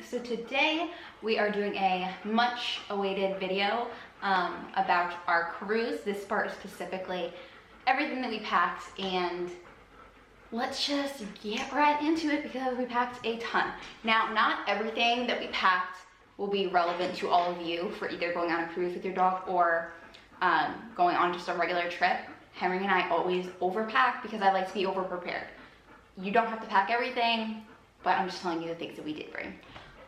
So today we are doing a much awaited video about our cruise, this part specifically, everything that we packed, and let's just get right into it because we packed a ton. Now, not everything that we packed will be relevant to all of you for either going on a cruise with your dog or going on just a regular trip. Henry and I always overpack because I like to be over-prepared. You don't have to pack everything, but I'm just telling you the things that we did bring.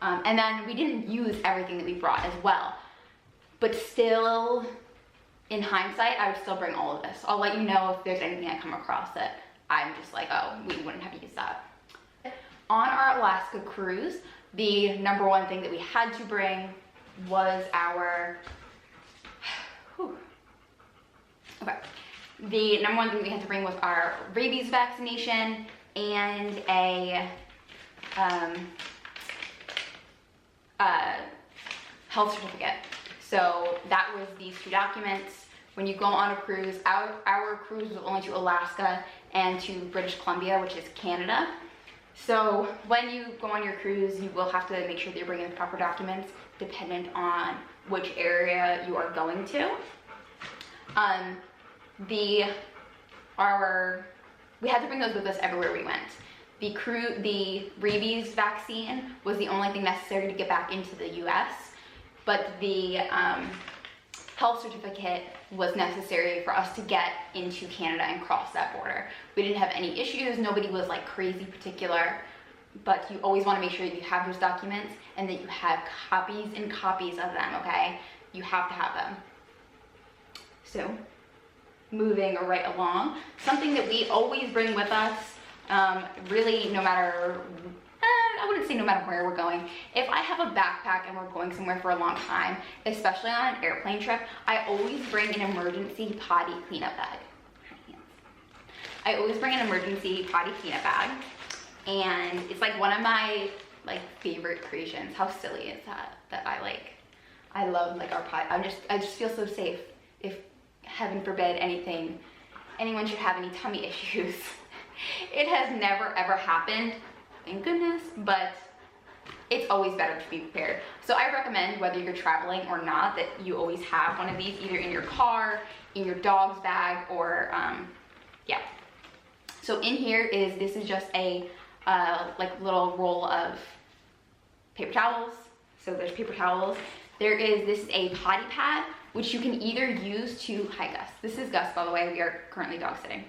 And then we didn't use everything that we brought as well. But still, in hindsight, I would still bring all of this. I'll let you know if there's anything I come across that I'm just like, oh, we wouldn't have used that. On our Alaska cruise, the number one thing that we had to bring was our, the number one thing we had to bring was our rabies vaccination and a health certificate. So that was these two documents. When you go on a cruise, our cruise was only to Alaska and to British Columbia, which is Canada. So when you go on your cruise, you will have to make sure that you're bringing the proper documents dependent on which area you are going to. We had to bring those with us everywhere we went. The rabies vaccine was the only thing necessary to get back into the US, but the health certificate was necessary for us to get into Canada and cross that border. We didn't have any issues, nobody was like crazy particular, but you always want to make sure that you have those documents and that you have copies and copies of them, okay? You have to have them. So, moving right along, something that we always bring with us, really no matter, I wouldn't say no matter where we're going. If I have a backpack and we're going somewhere for a long time, especially on an airplane trip, I always bring an emergency potty cleanup bag. I always bring an emergency potty cleanup bag, and it's like one of my favorite creations. How silly is that? That I love like our potty. I just feel so safe. If heaven forbid anyone should have any tummy issues. It has never ever happened, thank goodness, but it's always better to be prepared. So I recommend, whether you're traveling or not, that you always have one of these either in your car, in your dog's bag, or yeah. So in here this is just a little roll of paper towels. So there's paper towels. This is a potty pad, which you can either use to, hi Gus, this is Gus by the way, we are currently dog sitting.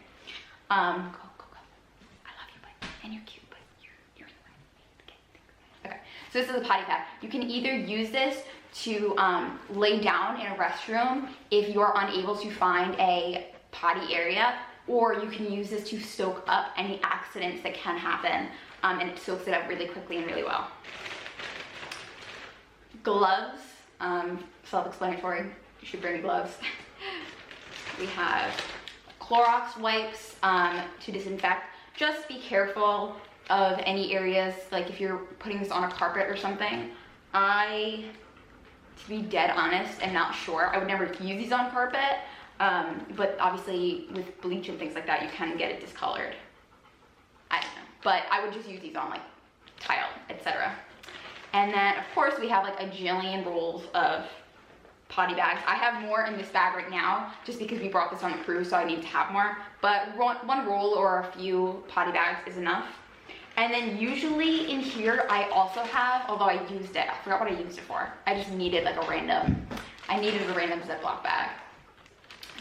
Go. I love you, but, and you're cute, but you're okay. So this is a potty pad. You can either use this to lay down in a restroom if you are unable to find a potty area, or you can use this to soak up any accidents that can happen, and it soaks it up really quickly and really well. Gloves, self-explanatory, you should bring gloves. We have Clorox wipes to disinfect. Just be careful of any areas, like if you're putting this on a carpet or something. To be dead honest, am not sure. I would never use these on carpet, but obviously with bleach and things like that, you can get it discolored. I don't know, but I would just use these on like tile, etc. And then of course we have like a jillion rolls of potty bags. I have more in this bag right now just because we brought this on the cruise, so I need to have more, but one roll or a few potty bags is enough. And then usually in here I also have, although I used it, I forgot what I used it for. I just needed like a random Ziploc bag.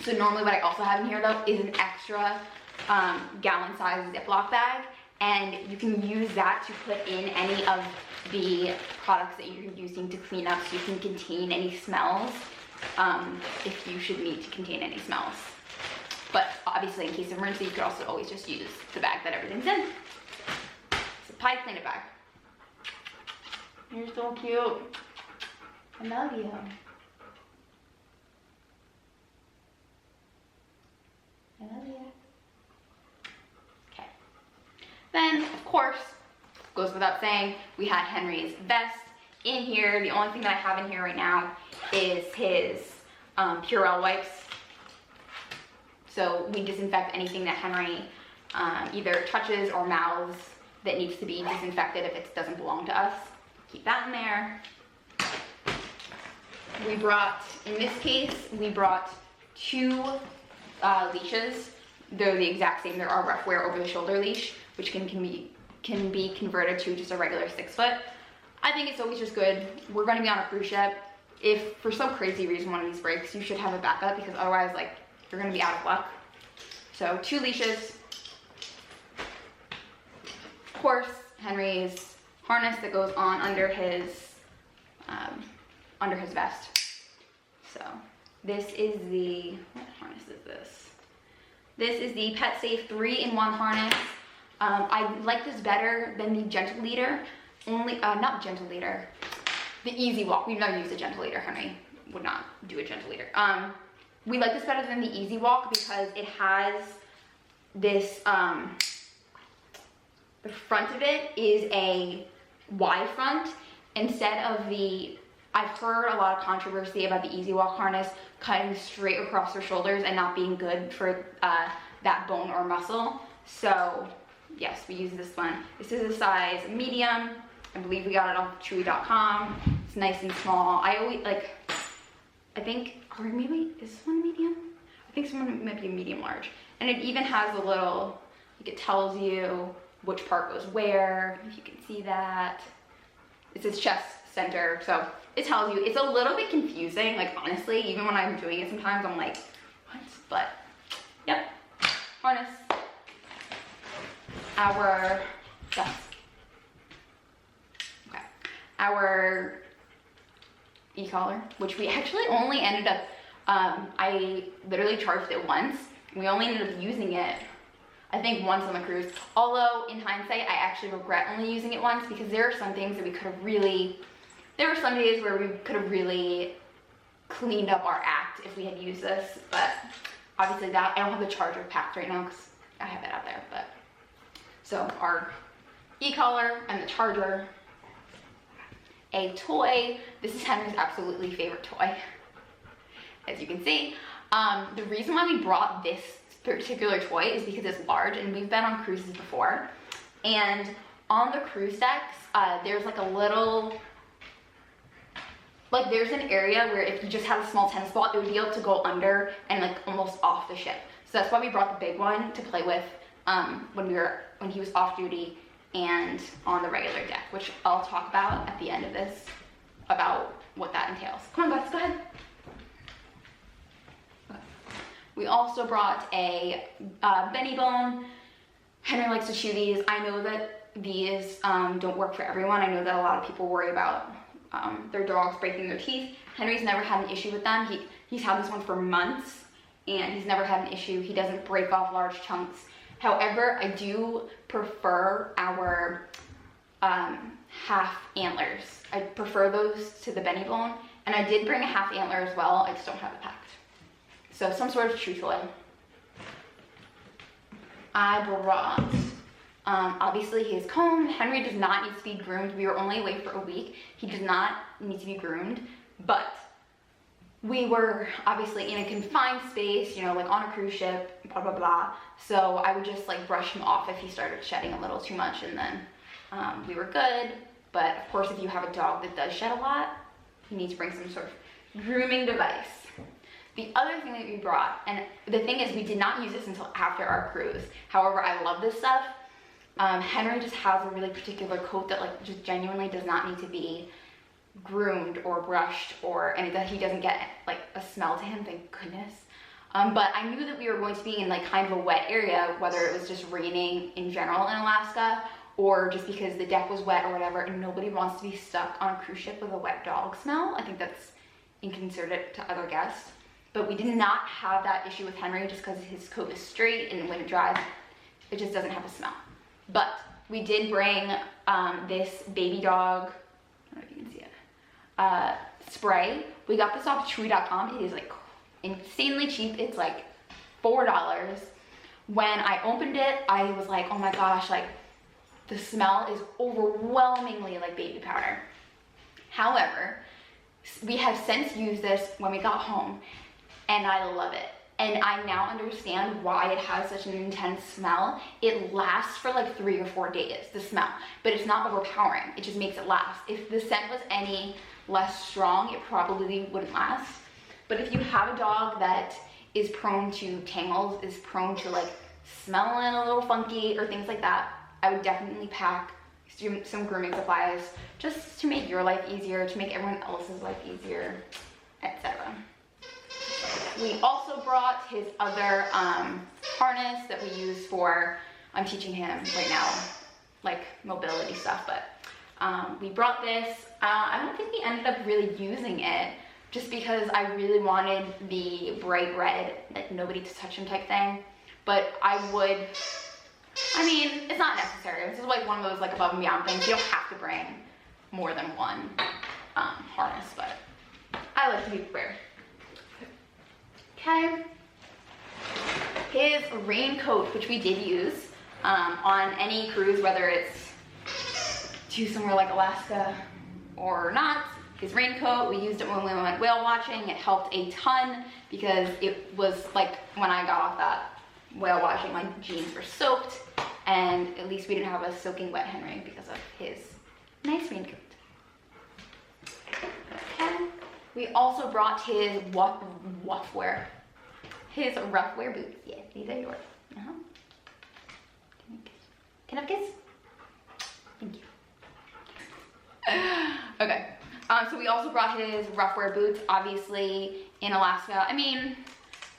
So normally what I also have in here though is an extra gallon size Ziploc bag, and you can use that to put in any of the products that you're using to clean up, so you can contain any smells if you should need to contain any smells. But obviously in case of emergency, you could also always just use the bag that everything's in. It's a potty cleanup bag. You're so cute. I love you. I love you. Okay. Then, of course, goes without saying, we had Henry's vest in here. The only thing that I have in here right now is his Purell wipes. So we disinfect anything that Henry either touches or mouths that needs to be disinfected if it doesn't belong to us. keep that in there. We brought, in this case, we brought 2 leashes. They're the exact same. They're our RUFFWEAR over the shoulder leash, which can be converted to just a regular 6-foot. I think it's always just good. We're gonna be on a cruise ship. If for some crazy reason one of these breaks, you should have a backup, because otherwise, like, you're gonna be out of luck. So 2 leashes. Of course, Henry's harness that goes on under his vest. So this is the, what harness is this? This is the Pet Safe 3-in-1 harness. I like this better than the Gentle Leader. Only, not Gentle Leader, the Easy Walk. We've never used a Gentle Leader. Henry would not do a Gentle Leader. We like this better than the Easy Walk because it has this, the front of it is a wide front instead of the, I've heard a lot of controversy about the Easy Walk harness cutting straight across their shoulders and not being good for that bone or muscle. So yes, we use this one. This is a size medium. I believe we got it off chewy.com. It's nice and small. I always I think, or maybe is this one medium? I think this one might be a medium large. And it even has a little, like, it tells you which part goes where, if you can see that. It says chest center, so it tells you. It's a little bit confusing, like, honestly, even when I'm doing it sometimes, I'm like, what? But, yep, harness. Our e-collar, which we actually only ended up, I literally charged it once. We only ended up using it, I think, once on the cruise. Although, in hindsight, I actually regret only using it once, because there are some things that we could have really, there were some days where we could have really cleaned up our act if we had used this, but obviously that, I don't have the charger packed right now because I have it out there, but. So our e-collar and the charger, a toy. This is Henry's absolutely favorite toy, as you can see. The reason why we brought this particular toy is because it's large, and we've been on cruises before. And on the cruise decks, there's like a little, like there's an area where if you just had a small tennis ball, it would be able to go under and like almost off the ship. So that's why we brought the big one to play with when he was off duty and on the regular deck, which I'll talk about at the end of this, about what that entails. Come on guys, go ahead. Okay. We also brought a Benny Bone. Henry likes to chew these. I know that these don't work for everyone. I know that a lot of people worry about their dogs breaking their teeth. Henry's never had an issue with them. He's had this one for months and he's never had an issue. He doesn't break off large chunks. However, I do prefer our half antlers. I prefer those to the Benny Bone, and I did bring a half antler as well. I just don't have it packed. So some sort of chew toy. I brought, obviously, his comb. Henry does not need to be groomed. We were only away for a week. He does not need to be groomed, but we were obviously in a confined space, you know, like on a cruise ship, blah, blah, blah. So I would just like brush him off if he started shedding a little too much, and then we were good. But of course, if you have a dog that does shed a lot, you need to bring some sort of grooming device. The other thing that we brought, and the thing is we did not use this until after our cruise. However, I love this stuff. Henry just has a really particular coat that like just genuinely does not need to be groomed or brushed, and that he doesn't get like a smell to him, thank goodness. But I knew that we were going to be in like kind of a wet area, whether it was just raining in general in Alaska or just because the deck was wet or whatever, and nobody wants to be stuck on a cruise ship with a wet dog smell. I think that's inconsiderate to other guests. But we did not have that issue with Henry just because his coat is straight, and when it dries, it just doesn't have a smell. But we did bring this baby dog, I don't know if you can see it, spray. We got this off chewy.com. It is like insanely cheap. It's like $4. When I opened it, I was like, oh my gosh, like the smell is overwhelmingly like baby powder. However, we have since used this when we got home, and I love it. and I now understand why it has such an intense smell. It lasts for like 3 or 4 days, the smell, but it's not overpowering. It just makes it last. If the scent was any less strong, it probably wouldn't last. But if you have a dog that is prone to tangles, is prone to like smelling a little funky or things like that, I would definitely pack some grooming supplies just to make your life easier, to make everyone else's life easier, etc. We also brought his other harness that we use for, I'm teaching him right now, like mobility stuff, but we brought this. I don't think we ended up really using it just because I really wanted the bright red, like nobody to touch him type thing, but I mean, it's not necessary. This is like one of those like above and beyond things. You don't have to bring more than one harness, but I like to be prepared. Okay. His raincoat, which we did use on any cruise, whether it's to somewhere like Alaska or not. His raincoat, we used it when we went whale watching. It helped a ton because it was like when I got off that whale watching, my jeans were soaked, and at least we didn't have a soaking wet Henry because of his nice raincoat. Okay. We also brought his RUFFWEAR. His RUFFWEAR boots. Yeah, these are yours. Can I have a kiss? Thank you. Okay. So we also brought his RUFFWEAR boots. Obviously, in Alaska, I mean,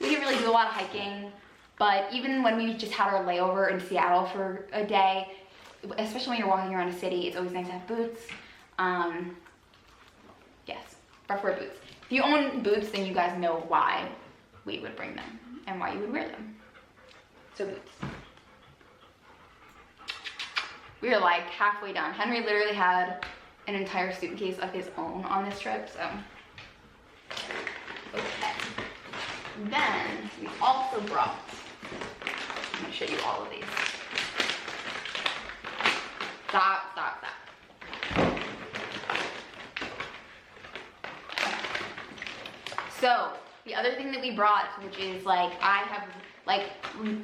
we didn't really do a lot of hiking, but even when we just had our layover in Seattle for a day, especially when you're walking around a city, it's always nice to have boots. Yes, RUFFWEAR boots. If you own boots, then you guys know why we would bring them and why you would wear them. So boots. We were like halfway done. Henry literally had an entire suitcase of his own on this trip, so. Okay. Then we also brought, I'm gonna show you all of these. Stop. So the other thing that we brought, which is like, I have like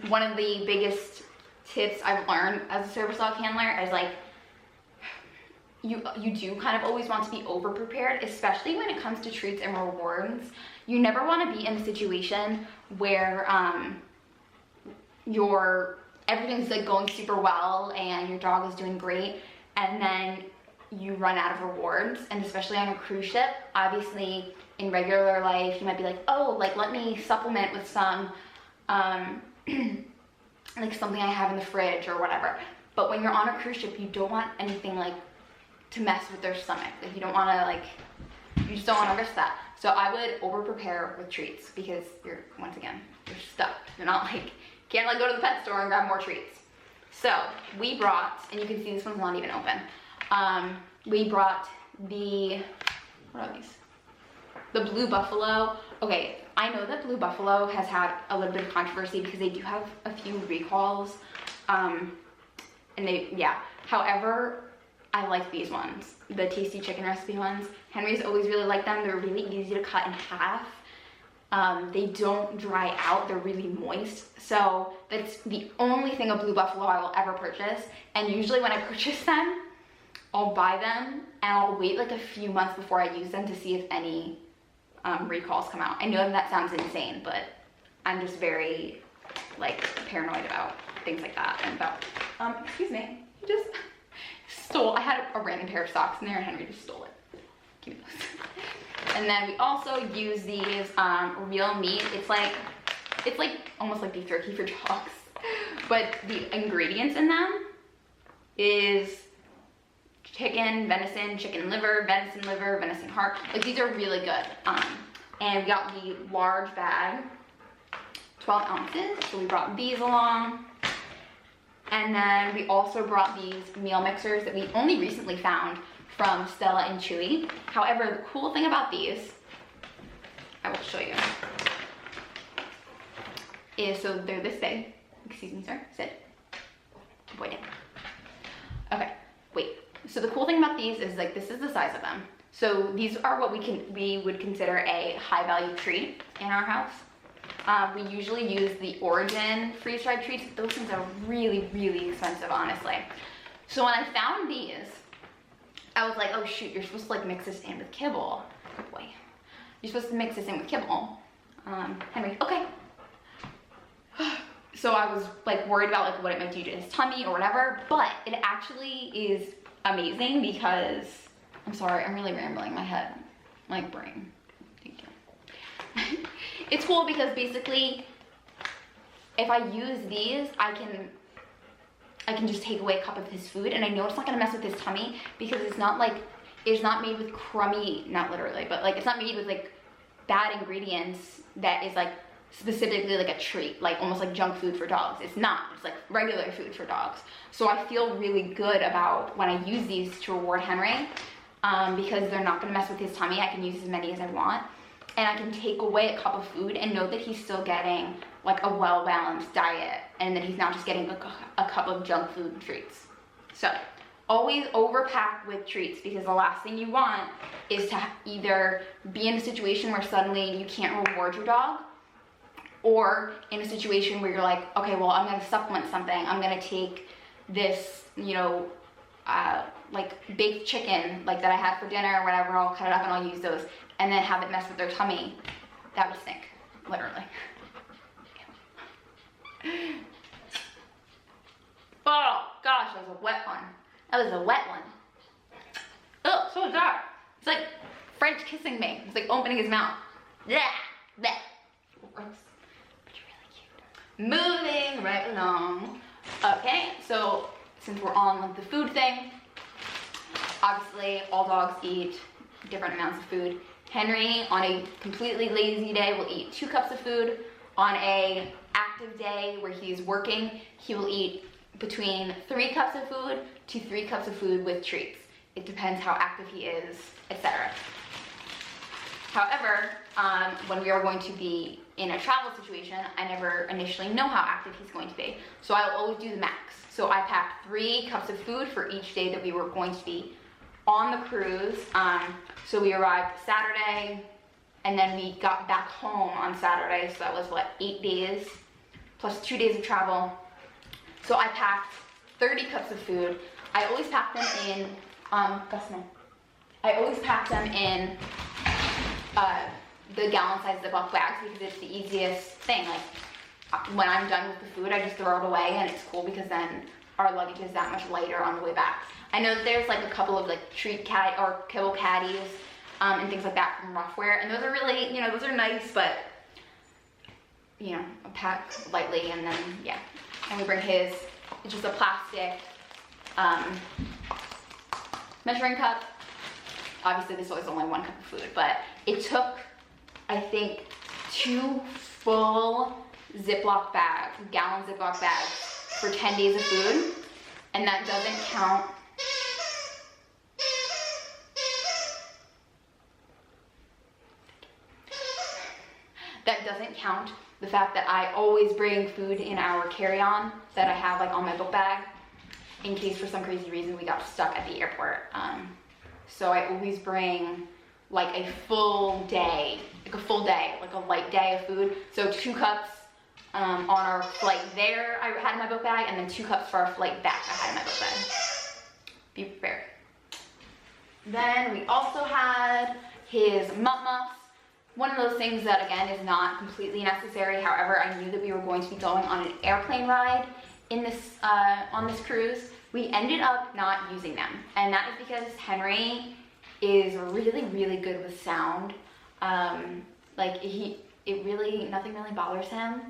one of the biggest tips I've learned as a service dog handler is like, you do kind of always want to be over prepared, especially when it comes to treats and rewards. You never want to be in a situation where everything's like going super well and your dog is doing great, and then you run out of rewards. And especially on a cruise ship, obviously in regular life you might be like, oh, like let me supplement with some like something I have in the fridge or whatever. But when you're on a cruise ship, you don't want anything like to mess with their stomach. Like you don't want to like, you just don't want to risk that. So I would over prepare with treats because you're stuck. You're not like, can't like go to the pet store and grab more treats. So we brought, and you can see this one's not even open. We brought the, what are these? The Blue Buffalo. Okay, I know that Blue Buffalo has had a little bit of controversy because they do have a few recalls. And however, I like these ones, the tasty chicken recipe ones. Henry's always really liked them. They're really easy to cut in half. They don't dry out, they're really moist. So that's the only thing of Blue Buffalo I will ever purchase. And usually when I purchase them, I'll buy them and I'll wait like a few months before I use them to see if any recalls come out. I know that sounds insane, but I'm just very like paranoid about things like that. And about, excuse me, he just stole, I had a random pair of socks in there and Henry just stole it. Give me those. And then we also use these real meat. It's like almost like beef jerky for dogs, but the ingredients in them is chicken, venison, chicken liver, venison heart. Like these are really good. And we got the large bag, 12 ounces. So we brought these along. And then we also brought these meal mixers that we only recently found from Stella and Chewy. However, the cool thing about these, I will show you, is so they're this big. Excuse me, sir, sit. Boy down. Okay, wait. So the cool thing about these is like this is the size of them. So these are what we would consider a high value treat in our house. We usually use the Origin freeze-dried treats. Those things are really, really expensive, honestly. So when I found these, I was like, oh shoot, you're supposed to like mix this in with kibble. Good boy. You're supposed to mix this in with kibble. Henry, okay. So I was like worried about like what it might do to his tummy or whatever, but it actually is amazing because, I'm sorry, I'm really rambling my head, my brain. Thank you. It's cool because basically, if I use these, I can just take away a cup of his food, and I know it's not gonna mess with his tummy because it's not made with crummy, not literally, but like it's not made with like bad ingredients that is like specifically like a treat, like almost like junk food for dogs. It's not, it's like regular food for dogs. So I feel really good about when I use these to reward Henry, because they're not gonna mess with his tummy. I can use as many as I want, and I can take away a cup of food and know that he's still getting like a well-balanced diet, and that he's not just getting a cup of junk food treats. So always overpack with treats, because the last thing you want is to either be in a situation where suddenly you can't reward your dog, or in a situation where you're like, okay, well, I'm gonna supplement something. I'm gonna take this, you know, like baked chicken, like that I had for dinner or whatever, I'll cut it up and I'll use those, and then have it mess with their tummy. That would stink, literally. Oh gosh, that was a wet one. That was a wet one. Oh, so dark. It's like French kissing me. It's like opening his mouth. Yeah, that. Gross. But you're really cute. Moving right along. Okay, so since we're on like the food thing, obviously all dogs eat different amounts of food. Henry, on a completely lazy day, will eat 2 cups of food. On a active day where he is working, he will eat between 3 cups of food to 3 cups of food with treats. It depends how active he is, etc. However, when we are going to be in a travel situation, I never initially know how active he's going to be. So I'll always do the max. So I packed 3 cups of food for each day that we were going to be on the cruise. So we arrived Saturday, and then we got back home on Saturday. So that was what, 8 days, plus 2 days of travel. So I packed 30 cups of food. I always pack them in, I always pack them in the gallon-sized Ziploc bags, because it's the easiest thing. Like, when I'm done with the food, I just throw it away, and it's cool because then our luggage is that much lighter on the way back. I know that there's like a couple of like treat cat or kibble caddies and things like that from RUFFWEAR, and those are really, you know, those are nice, but you know, pack lightly, and then yeah. And we bring his, it's just a plastic measuring cup. Obviously this was only 1 cup of food, but it took, I think, 2 full Ziploc bags, gallon Ziploc bags for 10 days of food, and that doesn't count the fact that I always bring food in our carry-on that I have like on my book bag in case for some crazy reason we got stuck at the airport. So I always bring like a full day, like a light day of food. So 2 cups on our flight there I had in my book bag, and then 2 cups for our flight back I had in my book bag. Be prepared. Then we also had his muffs. One of those things that, again, is not completely necessary. However, I knew that we were going to be going on an airplane ride in this on this cruise. We ended up not using them, and that is because Henry is really, really good with sound. Like nothing really bothers him.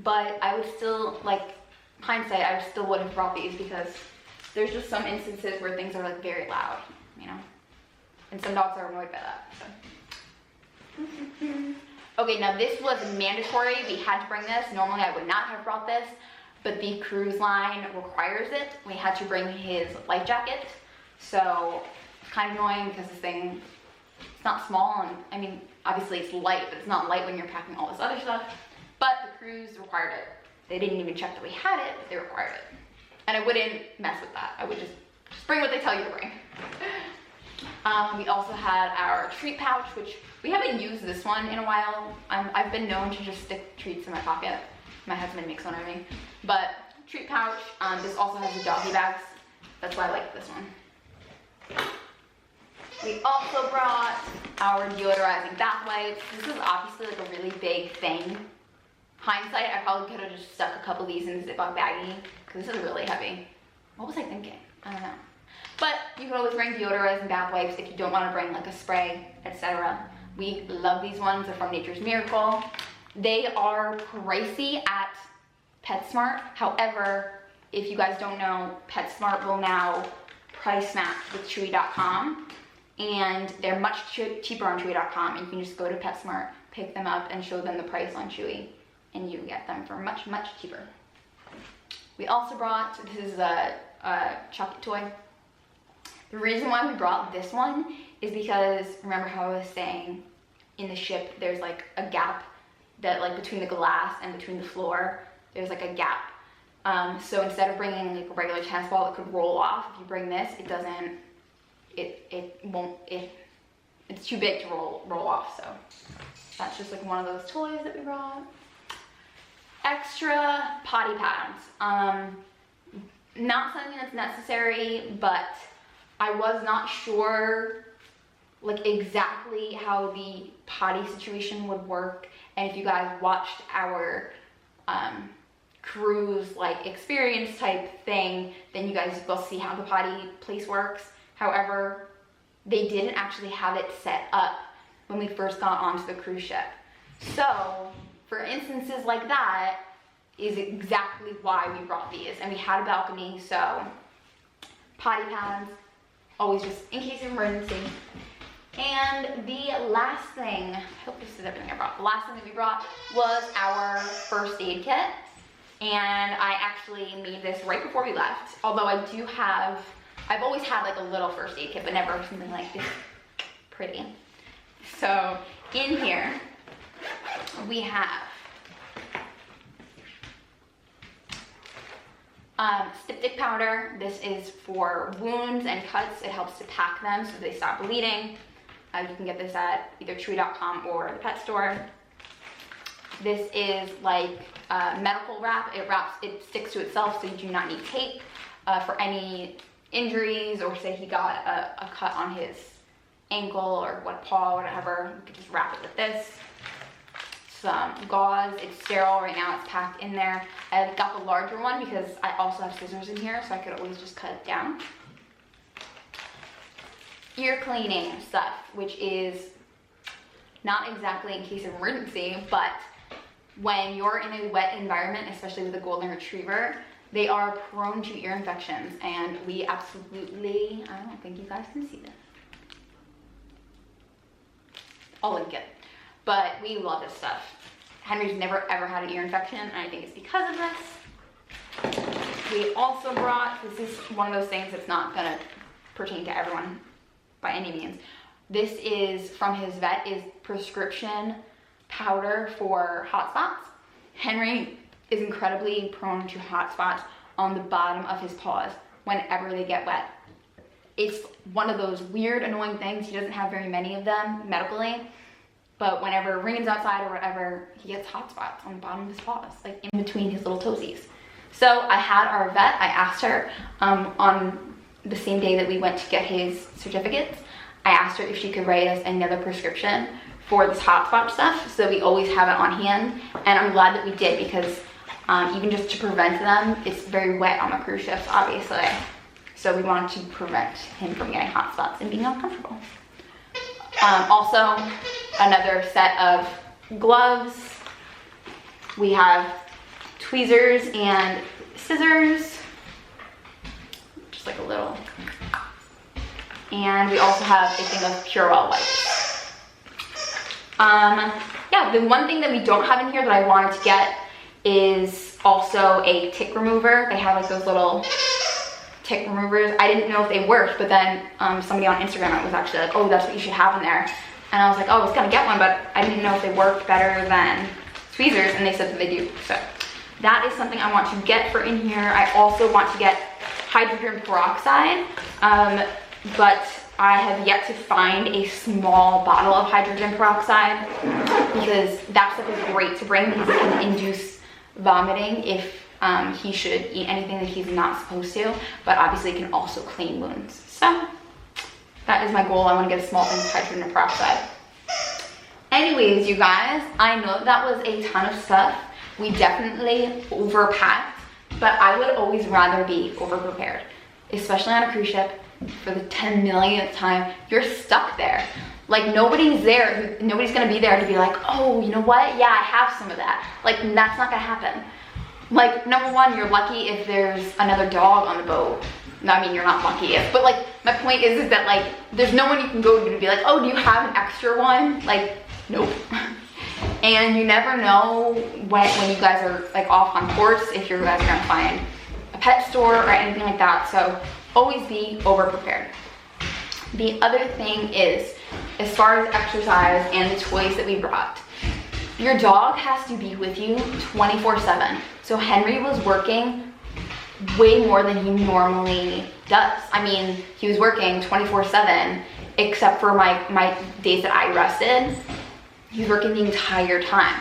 But I would still, like, hindsight, I still would have brought these because there's just some instances where things are like very loud, you know, and some dogs are annoyed by that. So. Okay, now this was mandatory. We had to bring this. Normally I would not have brought this, but the cruise line requires it. We had to bring his life jacket. So it's kind of annoying because this thing, it's not small, and I mean, obviously it's light, but it's not light when you're packing all this other stuff. But the cruise required it. They didn't even check that we had it, but they required it. And I wouldn't mess with that. I would just bring what they tell you to bring. We also had our treat pouch, which we haven't used this one in a while. I've been known to just stick treats in my pocket. My husband makes fun of me. But treat pouch, this also has the doggy bags. That's why I like this one. We also brought our deodorizing bath wipes. This is obviously like a really big thing. Hindsight, I probably could have just stuck a couple of these in the Ziploc baggie because this is really heavy. What was I thinking? I don't know. But you can always bring deodorizing bath wipes if you don't want to bring like a spray, etc. We love these ones. They're from Nature's Miracle. They are pricey at PetSmart. However, if you guys don't know, PetSmart will now price match with Chewy.com, and they're much cheaper on Chewy.com. And you can just go to PetSmart, pick them up, and show them the price on Chewy, and you get them for much, much cheaper. We also brought, this is a chocolate toy. The reason why we brought this one is because, remember how I was saying in the ship there's like a gap that like between the glass and between the floor, there's like a gap. So instead of bringing like a regular tennis ball that could roll off, if you bring this, it doesn't, it's too big to roll off. So that's just like one of those toys that we brought. Extra potty pads. Not something that's necessary, but I was not sure like exactly how the potty situation would work. And if you guys watched our cruise like experience type thing, then you guys will see how the potty place works. However, they didn't actually have it set up when we first got onto the cruise ship. So for instances like that is exactly why we brought these. And we had a balcony, so potty pads, always just in case of emergency. And the last thing, I hope this is everything I brought. The last thing that we brought was our first aid kit. And I actually made this right before we left. Although I've always had like a little first aid kit, but never something like this pretty. So in here, we have styptic powder. This is for wounds and cuts. It helps to pack them so they stop bleeding. You can get this at either Chewy.com or the pet store. This is like medical wrap. It sticks to itself, so you do not need tape for any injuries, or say he got a cut on his ankle or paw, whatever. You can just wrap it with this. Some gauze. It's sterile right now. It's packed in there. I got the larger one because I also have scissors in here, so I could always just cut it down. Ear cleaning stuff, which is not exactly in case of emergency, but when you're in a wet environment, especially with a golden retriever, they are prone to ear infections, and we absolutely, I don't think you guys can see this. I'll link it. But we love this stuff. Henry's never ever had an ear infection, and I think it's because of this. We also brought, this is one of those things that's not gonna pertain to everyone by any means. This is from his vet, is prescription powder for hot spots. Henry is incredibly prone to hot spots on the bottom of his paws whenever they get wet. It's one of those weird, annoying things. He doesn't have very many of them medically, but whenever Rain's outside or whatever, he gets hot spots on the bottom of his paws, like in between his little toesies. So I had our vet, I asked her on the same day that we went to get his certificates, I asked her if she could write us another prescription for this hot spot stuff, so we always have it on hand. And I'm glad that we did, because even just to prevent them, it's very wet on the cruise ships, obviously. So we wanted to prevent him from getting hot spots and being uncomfortable. Also, another set of gloves. We have tweezers and scissors, just like a little. And we also have a thing of Purell wipes. Yeah, the one thing that we don't have in here that I wanted to get is also a tick remover. They have like those little tick removers. I didn't know if they worked, but then somebody on Instagram was actually like, oh, that's what you should have in there. And I was like, oh, I was gonna get one, but I didn't know if they worked better than tweezers, and they said that they do. So that is something I want to get for in here. I also want to get hydrogen peroxide, but I have yet to find a small bottle of hydrogen peroxide because that stuff is great to bring because it can induce vomiting if he should eat anything that he's not supposed to, but obviously it can also clean wounds. So that is my goal. I want to get a small thing of hydrogen peroxide. Anyways, you guys, I know that was a ton of stuff. We definitely overpacked, but I would always rather be overprepared, especially on a cruise ship. For the 10 millionth time, you're stuck there. Like nobody's there, nobody's gonna be there to be like, oh, you know what? Yeah, I have some of that. Like that's not gonna happen. Like number one, you're lucky if there's another dog on the boat. I mean, you're not lucky if, but like my point is that like there's no one you can go to be like, oh, do you have an extra one? Like, nope. And you never know when you guys are like off on course if you guys are gonna find a pet store or anything like that. So always be over prepared. The other thing is, as far as exercise and the toys that we brought, your dog has to be with you 24/7. So Henry was working way more than he normally does. I mean, he was working 24/7, except for my days that I rested. He was working the entire time.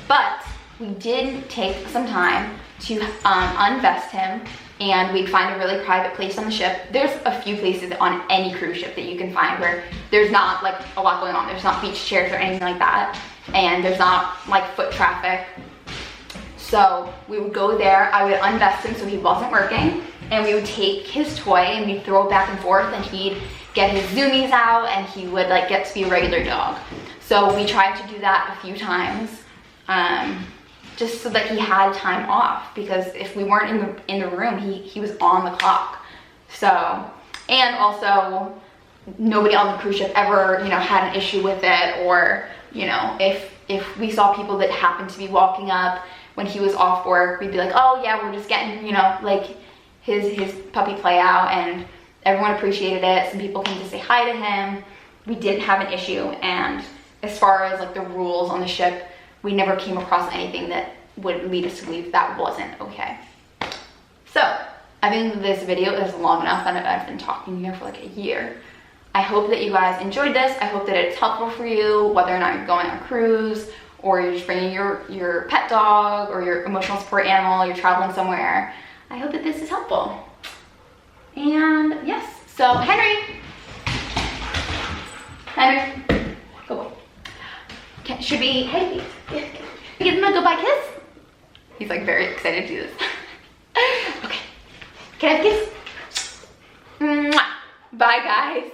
But we did take some time to unvest him, and we'd find a really private place on the ship. There's a few places on any cruise ship that you can find where there's not like a lot going on. There's not beach chairs or anything like that, and there's not like foot traffic. So we would go there, I would unvest him so he wasn't working, and we would take his toy and we'd throw it back and forth, and he'd get his zoomies out and he would like get to be a regular dog. So we tried to do that a few times, just so that he had time off, because if we weren't in the room, he was on the clock. So, and also nobody on the cruise ship ever, you know, had an issue with it, or, you know, if we saw people that happened to be walking up when he was off work, we'd be like, oh yeah, we're just getting, you know, like his puppy play out, and everyone appreciated it. Some people came to say hi to him. We didn't have an issue, and as far as like the rules on the ship, we never came across anything that would lead us to believe that wasn't okay. So I think this video is long enough, and I've been talking here for like a year. I hope that you guys enjoyed this. I hope that it's helpful for you, whether or not you're going on a cruise, or you're just bringing your pet dog or your emotional support animal, you're traveling somewhere. I hope that this is helpful. And yes, so Henry, go. Should we, hey, give him a goodbye kiss? He's like very excited to do this. Okay, can I have a kiss? Mwah. Bye guys.